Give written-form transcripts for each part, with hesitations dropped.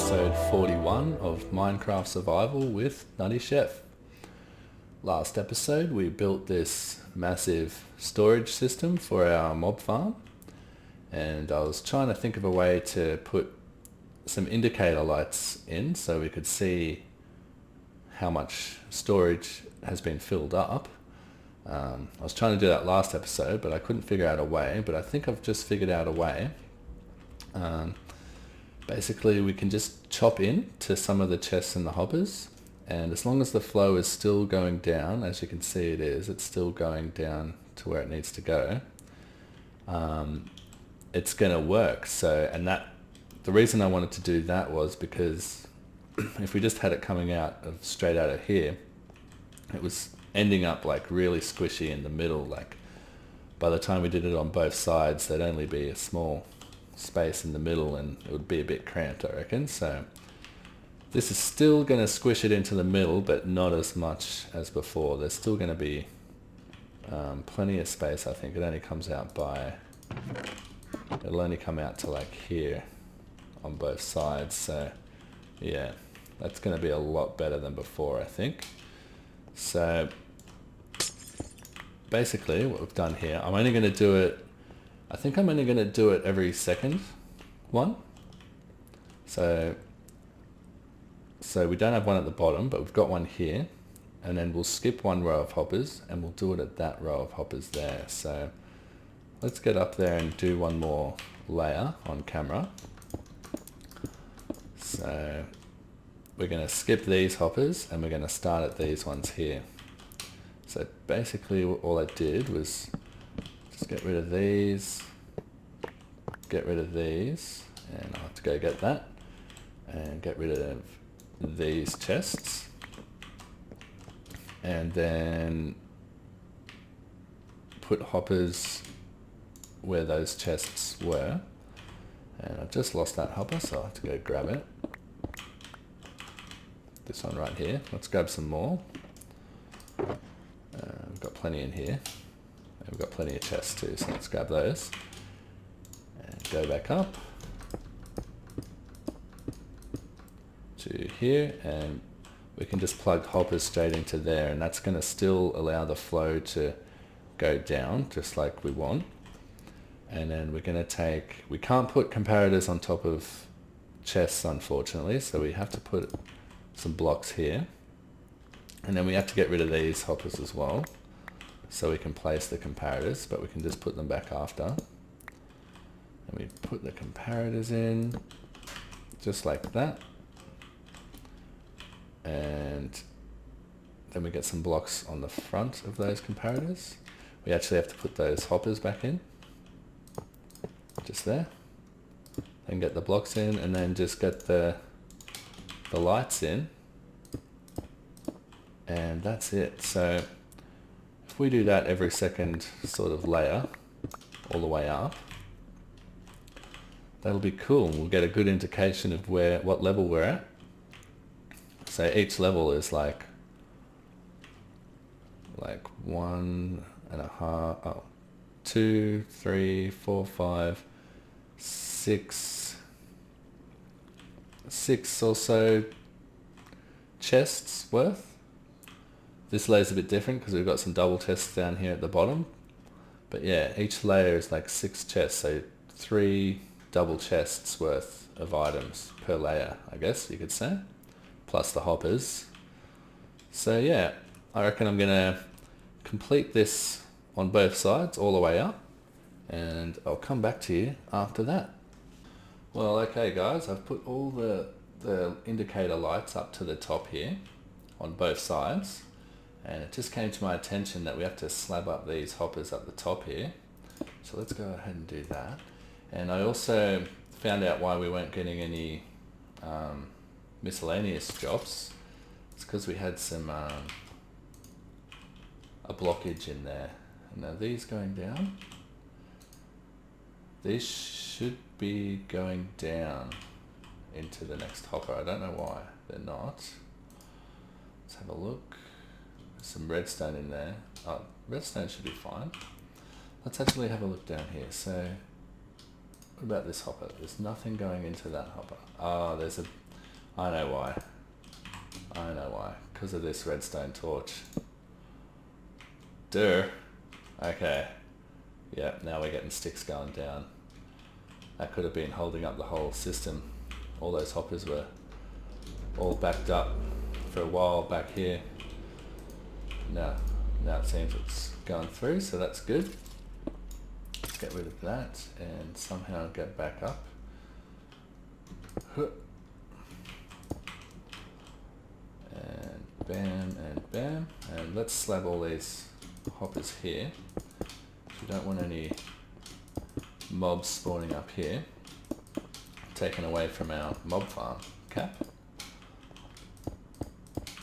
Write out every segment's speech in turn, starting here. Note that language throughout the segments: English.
episode 41 of Minecraft Survival with NuttyChef. Last episode we built this massive storage system for our mob farm, and I was trying to think of a way to put some indicator lights in so we could see how much storage has been filled up. I was trying to do that last episode, but I couldn't figure out a way, but I think I've just figured out a way. Basically, we can just chop in to some of the chests and the hoppers, and as long as the flow is still going down, as you can see it's still going down to where it needs to go, it's going to work. So, and the reason I wanted to do that was because if we just had it coming out of straight out of here, it was ending up like really squishy in the middle. Like by the time we did it on both sides, there'd only be a small space in the middle and it would be a bit cramped, I reckon. So this is still going to squish it into the middle, but not as much as before. There's still going to be plenty of space. I think it only comes out it'll only come out to like here on both sides. So yeah, that's going to be a lot better than before, I think. So basically what we've done here, I'm only going to do it every second one. So we don't have one at the bottom, but we've got one here, and then we'll skip one row of hoppers and we'll do it at that row of hoppers there. So let's get up there and do one more layer on camera. So we're going to skip these hoppers and we're going to start at these ones here. So basically all I did was just get rid of these, and I'll have to go get that, and get rid of these chests, and then put hoppers where those chests were. And I've just lost that hopper, so I'll have to go grab it. This one right here. Let's grab some more. We've got plenty in here. And we've got plenty of chests too, so let's grab those. And go back up to here, and we can just plug hoppers straight into there, and that's going to still allow the flow to go down just like we want. And then we're going to we can't put comparators on top of chests, unfortunately, so we have to put some blocks here, and then we have to get rid of these hoppers as well so we can place the comparators, but we can just put them back after. And we put the comparators in just like that, and then we get some blocks on the front of those comparators. We actually have to put those hoppers back in just there, and get the blocks in, and then just get the lights in, and that's it. So if we do that every second sort of layer all the way up, that'll be cool. We'll get a good indication of what level we're at. So each level is like 1.5, 2, 3, 4, 5, 6 or so chests worth. This layer's a bit different because we've got some double chests down here at the bottom, but yeah, each layer is like 6 chests, so 3 double chests worth of items per layer, I guess you could say, plus the hoppers. So yeah, I reckon I'm gonna complete this on both sides all the way up, and I'll come back to you after that. Well, okay guys, I've put all the indicator lights up to the top here on both sides, and it just came to my attention that we have to slab up these hoppers up the top here. So let's go ahead and do that. And I also found out why we weren't getting any miscellaneous drops. It's because we had a blockage in there. Now these going down, these should be going down into the next hopper. I don't know why they're not. Let's have a look. There's some redstone in there. Oh, redstone should be fine. Let's actually have a look down here. So what about this hopper? There's nothing going into that hopper. Ah, there's I know why. I know why. Because of this redstone torch. Duh. Okay. Yep, now we're getting sticks going down. That could have been holding up the whole system. All those hoppers were all backed up for a while back here. Now it seems it's going through, so that's good. Let's get rid of that and somehow get back up. And bam and bam. And let's slab all these hoppers here. We don't want any mobs spawning up here, taken away from our mob farm cap.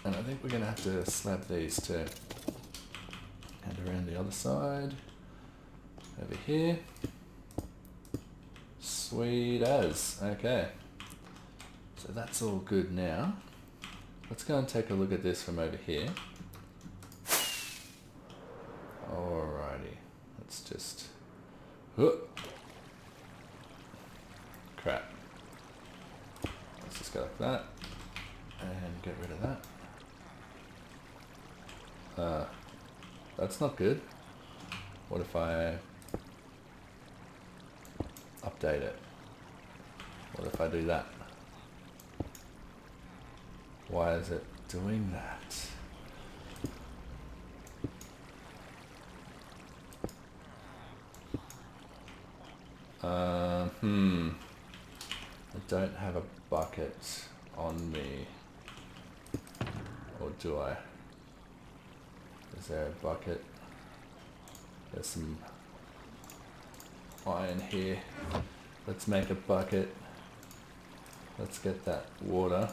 And I think we're going to have to slab these too. And around the other side, over here. Sweet as. Okay. So that's all good now. Let's go and take a look at this from over here. Alrighty. Let's just... Crap. Let's just go like that. And get rid of that. That's not good. What if I update it? What if I do that? Why is it doing that? I don't have a bucket on me. Or do I? Is there a bucket? There's some iron here. Let's make a bucket. Let's get that water.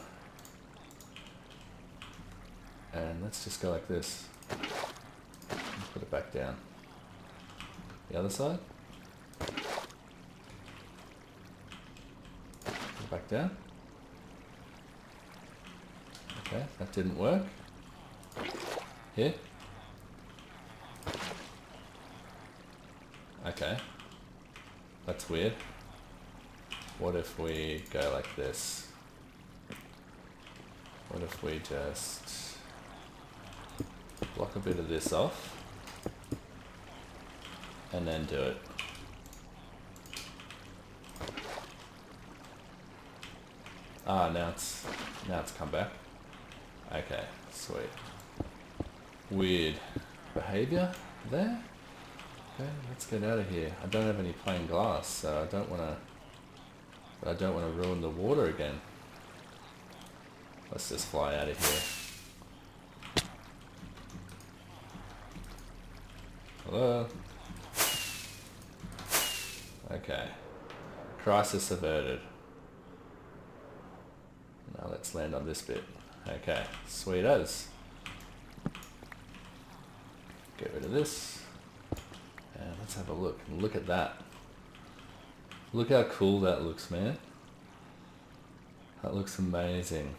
And let's just go like this. And put it back down. The other side. Put it back down. Okay, that didn't work. Here. Okay. That's weird. What if we go like this? What if we just block a bit of this off and then do it? Ah, now it's come back. Okay, sweet. Weird behavior there. Okay, let's get out of here. I don't have any plain glass, so I don't want to ruin the water again. Let's just fly out of here. Hello? Okay. Crisis averted. Now let's land on this bit. Okay, sweet as. Get rid of this. And let's have a look. Look at that. Look how cool that looks, man. That looks amazing.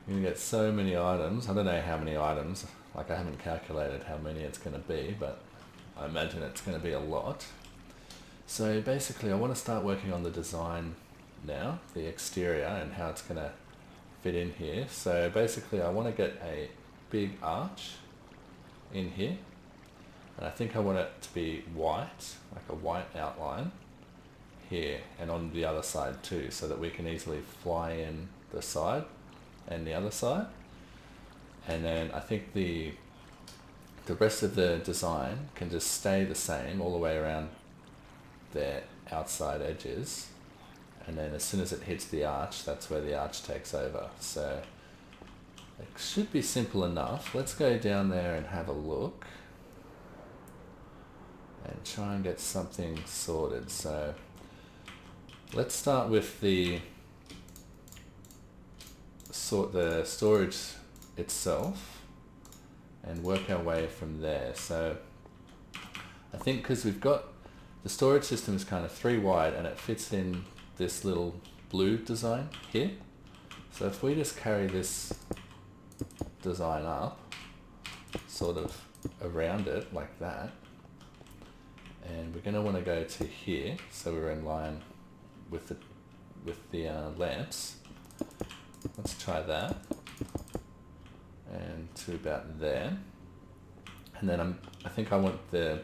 You're going to get so many items. I don't know how many items. Like, I haven't calculated how many it's going to be, but I imagine it's going to be a lot. So basically I want to start working on the design now, the exterior and how it's going to fit in here. So basically I want to get a big arch in here. And I think I want it to be white, like a white outline here and on the other side too, so that we can easily fly in the side and the other side. And then I think the rest of the design can just stay the same all the way around their outside edges. And then as soon as it hits the arch, that's where the arch takes over. So it should be simple enough. Let's go down there and have a look. And try and get something sorted. So let's start with the storage itself and work our way from there. So I think because we've got the storage system is kind of 3 wide and it fits in this little blue design here. So if we just carry this design up sort of around it like that, and we're going to want to go to here, so we're in line with with the lamps. Let's try that. And to about there. And then I think I want the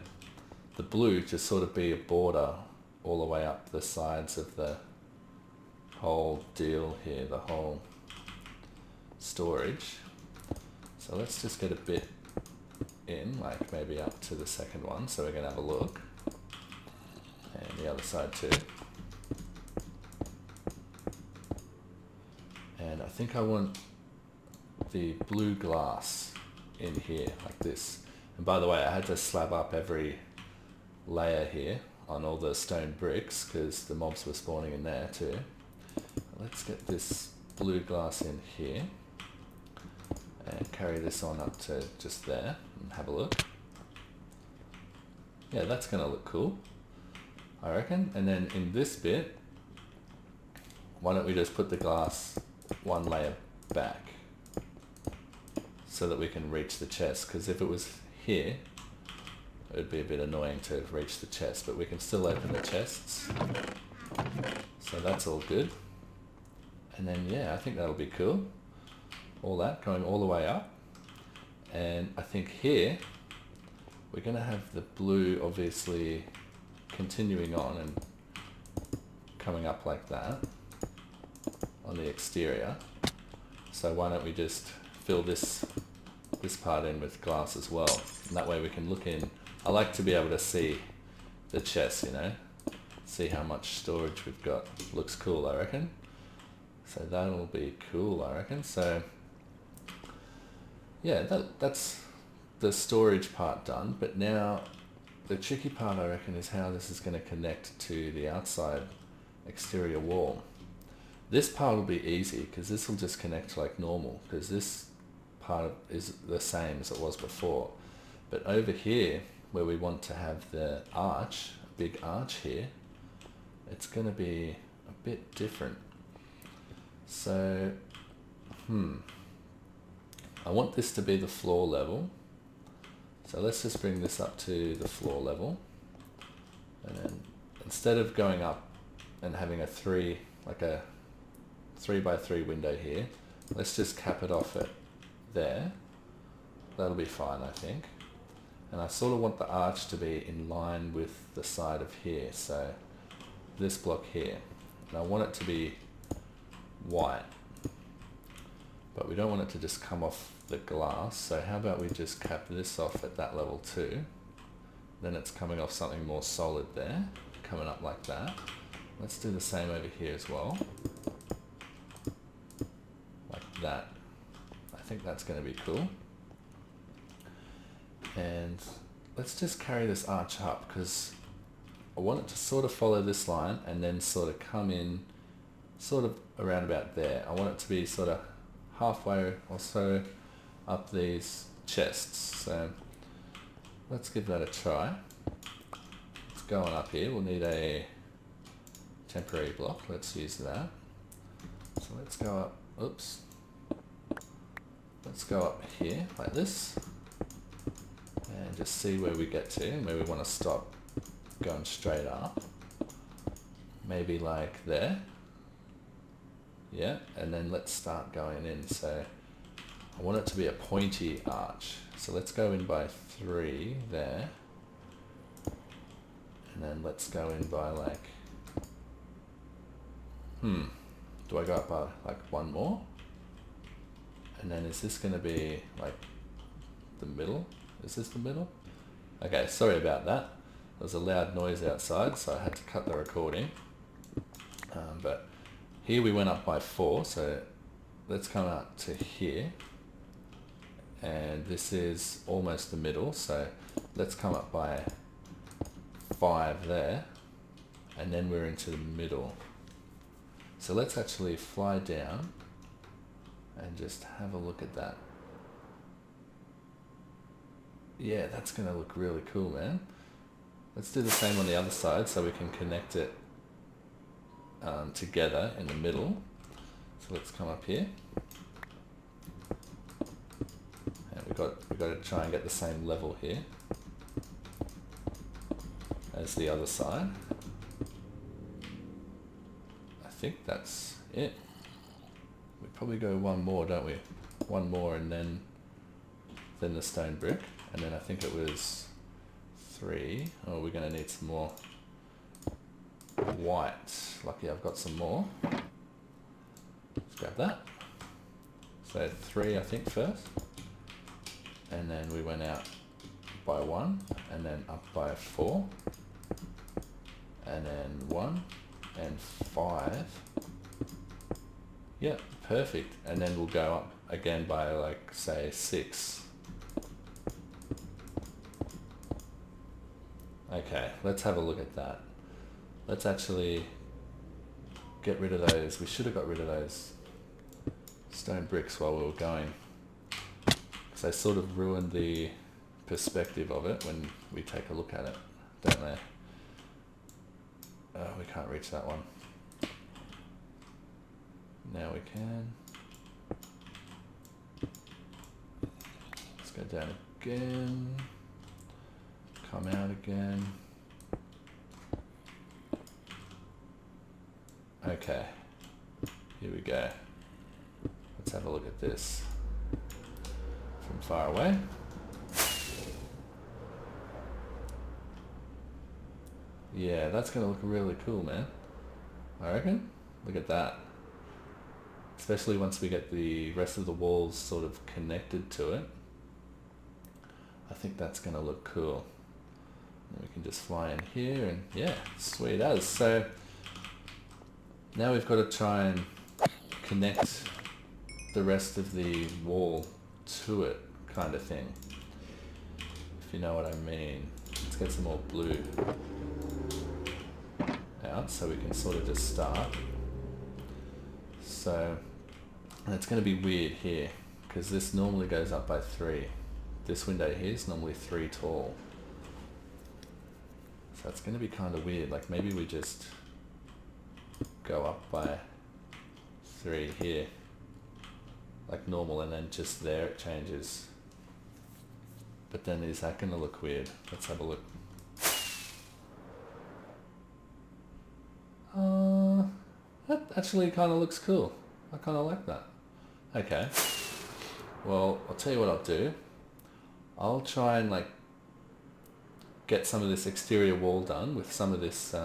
blue to sort of be a border all the way up the sides of the whole deal here, the whole storage. So let's just get a bit in, like maybe up to the second one, so we're going to have a look. And the other side too. And I think I want the blue glass in here, like this. And by the way, I had to slab up every layer here on all the stone bricks because the mobs were spawning in there too. Let's get this blue glass in here and carry this on up to just there and have a look. Yeah, that's going to look cool, I reckon. And then in this bit, why don't we just put the glass one layer back so that we can reach the chest, because if it was here it would be a bit annoying to reach the chest, but we can still open the chests, so that's all good. And then yeah, I think that'll be cool, all that going all the way up. And I think here we're going to have the blue obviously continuing on and coming up like that on the exterior. So why don't we just fill this part in with glass as well, and that way we can look in. I like to be able to see the chest, you know, see how much storage we've got. Looks cool, I reckon. So that'll be cool, I reckon. So yeah, that's the storage part done. But now the tricky part, I reckon, is how this is going to connect to the outside exterior wall. This part will be easy because this will just connect like normal, because this part is the same as it was before. But over here, where we want to have the arch, a big arch here, it's going to be a bit different. So, I want this to be the floor level. So let's just bring this up to the floor level. And then instead of going up and having a 3 by 3 window here, let's just cap it off at there. That'll be fine, I think. And I sort of want the arch to be in line with the side of here, so this block here. And I want it to be white, but we don't want it to just come off the glass, so how about we just cap this off at that level too. Then it's coming off something more solid there, coming up like that. Let's do the same over here as well, like that. I think that's going to be cool. And let's just carry this arch up, because I want it to sort of follow this line and then sort of come in sort of around about there. I want it to be sort of halfway or so up these chests. So let's give that a try. Let's go on up here. We'll need a temporary block. Let's use that. So let's go up, oops. Let's go up here like this and just see where we get to and where we want to stop going straight up. Maybe like there. Yeah, and then let's start going in. So I want it to be a pointy arch. So let's go in by 3 there. And then let's go in by like, do I go up by like 1 more? And then is this going to be like the middle? Is this the middle? Okay, sorry about that. There was a loud noise outside, so I had to cut the recording. But here we went up by 4, so let's come out to here. And this is almost the middle, so let's come up by 5 there. And then we're into the middle. So let's actually fly down and just have a look at that. Yeah, that's going to look really cool, man. Let's do the same on the other side so we can connect it together in the middle. So let's come up here. And we've got to try and get the same level here as the other side. I think that's it. We probably go one more, don't we? One more and then the stone brick, and then I think it was 3. Oh, we're going to need some more white. Lucky I've got some more. Let's grab that. So 3 I think first, and then we went out by 1 and then up by 4 and then 1 and 5. Yep, perfect. And then we'll go up again by like say 6. Okay, let's have a look at that. Let's actually get rid of those. We should have got rid of those stone bricks while we were going, because they sort of ruined the perspective of it when we take a look at it, don't they? Oh, we can't reach that one. Now we can. Let's go down again. Come out again. Okay, here we go. Let's have a look at this from far away. Yeah, that's going to look really cool, man. I reckon. Look at that. Especially once we get the rest of the walls sort of connected to it. I think that's going to look cool. And we can just fly in here and yeah, sweet as. So now we've got to try and connect the rest of the wall to it, kind of thing. If you know what I mean. Let's get some more blue out so we can sort of just start. So it's going to be weird here because this normally goes up by 3. This window here is normally 3 tall. So it's going to be kind of weird. Like maybe we just go up by 3 here like normal, and then just there it changes. But then is that going to look weird? Let's have a look. That actually kind of looks cool. I kind of like that. Okay. Well, I'll tell you what I'll do. I'll try and like get some of this exterior wall done with some of this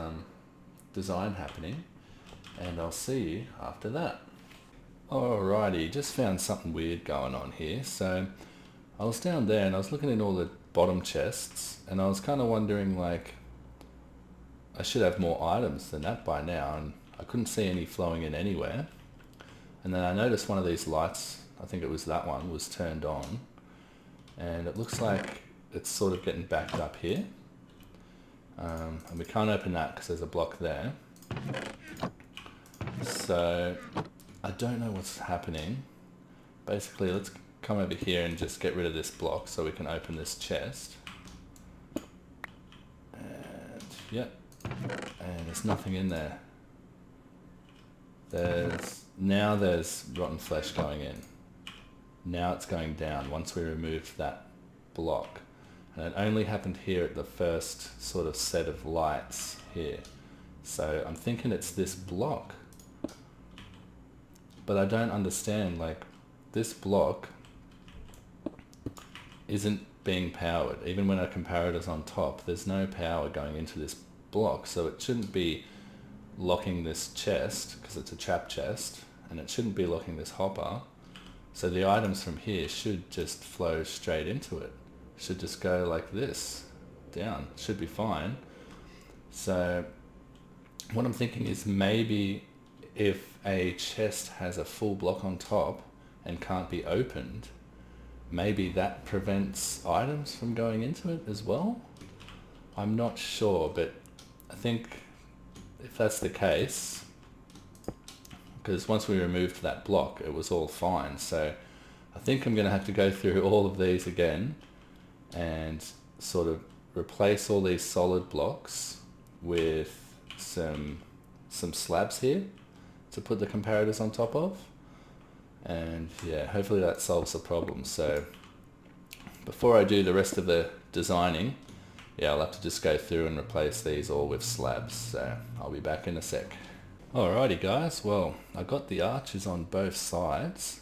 design happening, and I'll see you after that. Alrighty, just found something weird going on here. So I was down there and I was looking in all the bottom chests, and I was kind of wondering, like, I should have more items than that by now, and I couldn't see any flowing in anywhere. And then I noticed one of these lights, I think it was that one, was turned on, and it looks like it's sort of getting backed up here. And we can't open that because there's a block there. So I don't know what's happening. Basically, let's come over here and just get rid of this block so we can open this chest. And yep, and there's nothing in there. There's rotten flesh going in. Now it's going down once we removed that block. And it only happened here at the first sort of set of lights here. So I'm thinking it's this block. But I don't understand, like, this block isn't being powered. Even when our comparator's on top, there's no power going into this block, so it shouldn't be locking this chest, because it's a trap chest, and it shouldn't be locking this hopper. So the items from here should just flow straight into it. Should just go like this, down. Should be fine. So what I'm thinking is maybe if a chest has a full block on top and can't be opened, maybe that prevents items from going into it as well. I'm not sure, but I think if that's the case, because once we removed that block it was all fine, so I think I'm going to have to go through all of these again and sort of replace all these solid blocks with some slabs here to put the comparators on top of, and yeah, hopefully that solves the problem. So before I do the rest of the designing, yeah, I'll have to just go through and replace these all with slabs, so I'll be back in a sec. Alrighty guys, well, I got the arches on both sides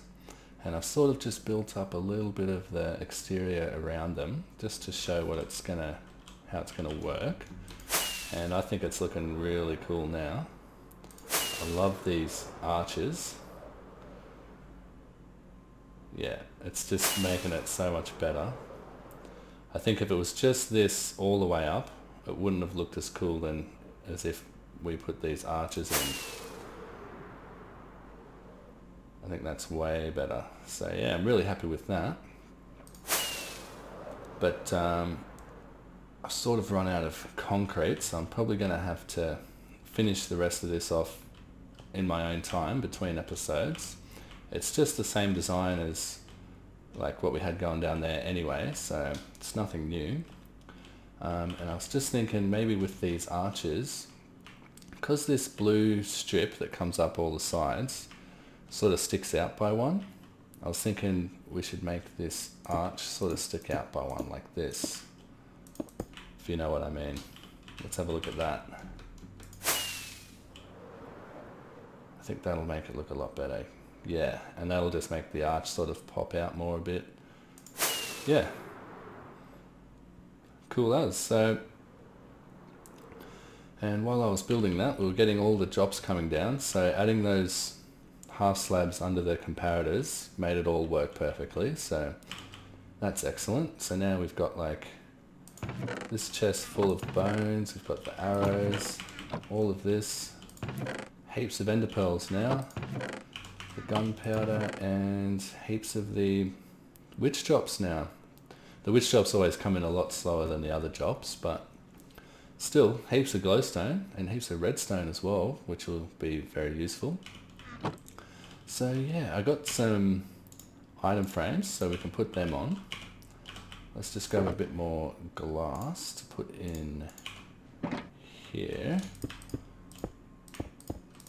and I've sort of just built up a little bit of the exterior around them just to show how it's gonna work. And I think it's looking really cool now. I love these arches. Yeah, it's just making it so much better. I think if it was just this all the way up, it wouldn't have looked as cool as if we put these arches in. I think that's way better. So yeah, I'm really happy with that. But I've sort of run out of concrete, so I'm probably going to have to finish the rest of this off in my own time between episodes. It's just the same design as like what we had going down there anyway, so it's nothing new. And I was just thinking maybe with these arches, because this blue strip that comes up all the sides sort of sticks out by one, I was thinking we should make this arch sort of stick out by one like this, if you know what I mean. Let's have a look at that. I think that'll make it look a lot better. Yeah, and that'll just make the arch sort of pop out more a bit. Yeah. Cool as. So, and while I was building that, we were getting all the jobs coming down, so adding those half slabs under the comparators made it all work perfectly, so that's excellent. So now we've got like this chest full of bones, we've got the arrows, all of this, heaps of ender pearls now, the gunpowder, and heaps of the witch drops now. The witch drops always come in a lot slower than the other drops, but still heaps of glowstone and heaps of redstone as well, which will be very useful. So yeah, I got some item frames so we can put them on. Let's just grab a bit more glass to put in here,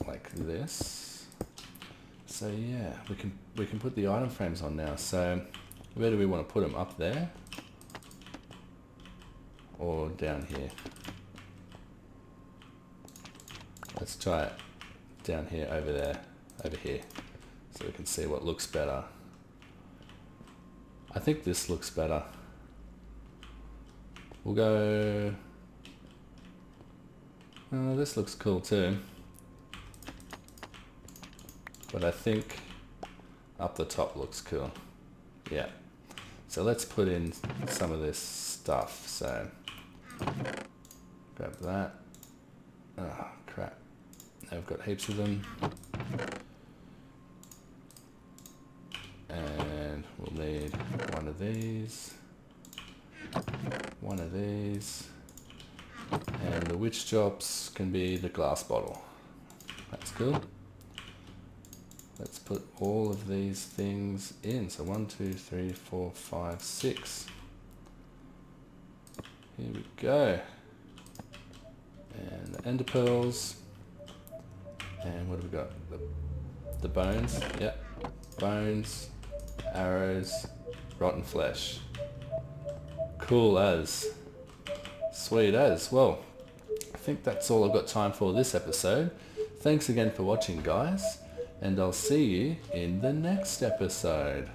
like this. So yeah, we can put the item frames on now. So where do we want to put them? Up there or down here? Let's try it down here, over there, over here, so we can see what looks better. I think this looks better. We'll go... this looks cool too. But I think up the top looks cool. Yeah. So let's put in some of this stuff. So grab that. Oh, crap. Now we've got heaps of them. And we'll need one of these. One of these. And the witch drops can be the glass bottle. That's cool. Let's put all of these things in. So 1, 2, 3, 4, 5, 6. Here we go. And the ender pearls. And what have we got? The bones. Yep. Bones, arrows, rotten flesh. Cool as. Sweet as. Well, I think that's all I've got time for this episode. Thanks again for watching, guys. And I'll see you in the next episode.